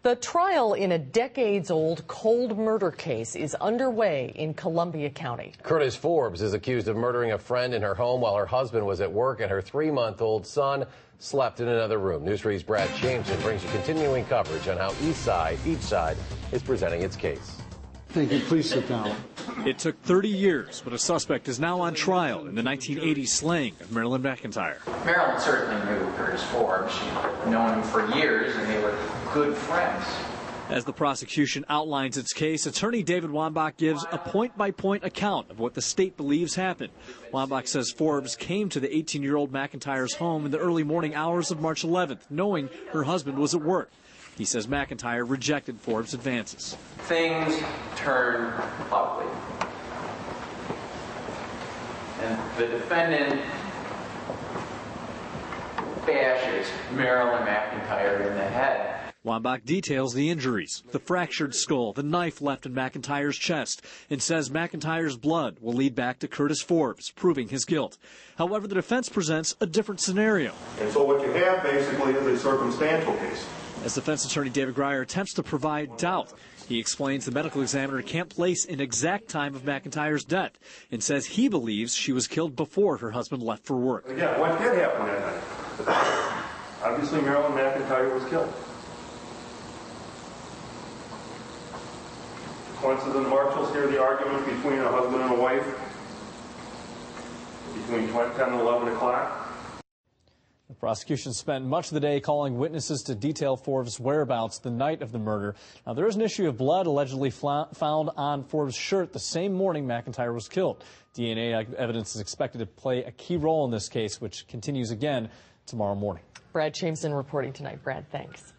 The trial in a decades-old cold murder case is underway in Columbia County. Curtis Forbes is accused of murdering a friend in her home while her husband was at work and her 3-month-old son slept in another room. News 3's Brad Chaimson brings you continuing coverage on how each side is presenting its case. Thank you. Please sit down. It took 30 years, but a suspect is now on trial in the 1980s slaying of Marilyn McIntyre. Marilyn certainly knew Curtis Forbes. She'd known him for years, and they were good friends. As the prosecution outlines its case, attorney David Wambach gives a point-by-point account of what the state believes happened. Wambach says Forbes came to the 18-year-old McIntyre's home in the early morning hours of March 11th, knowing her husband was at work. He says McIntyre rejected Forbes' advances. Things turned ugly. And the defendant bashes Marilyn McIntyre in the head. Wambach details the injuries, the fractured skull, the knife left in McIntyre's chest, and says McIntyre's blood will lead back to Curtis Forbes, proving his guilt. However, the defense presents a different scenario. And so what you have basically is a circumstantial case. As defense attorney David Grier attempts to provide doubt, he explains the medical examiner can't place an exact time of McIntyre's death and says he believes she was killed before her husband left for work. Again, what did happen that night? Obviously, Marilyn McIntyre was killed. Consequences and marshals hear the argument between a husband and a wife between 10 and 11 o'clock. The prosecution spent much of the day calling witnesses to detail Forbes' whereabouts the night of the murder. Now, there is an issue of blood allegedly found on Forbes' shirt the same morning McIntyre was killed. DNA evidence is expected to play a key role in this case, which continues again tomorrow morning. Brad Chaimson reporting tonight. Brad, thanks.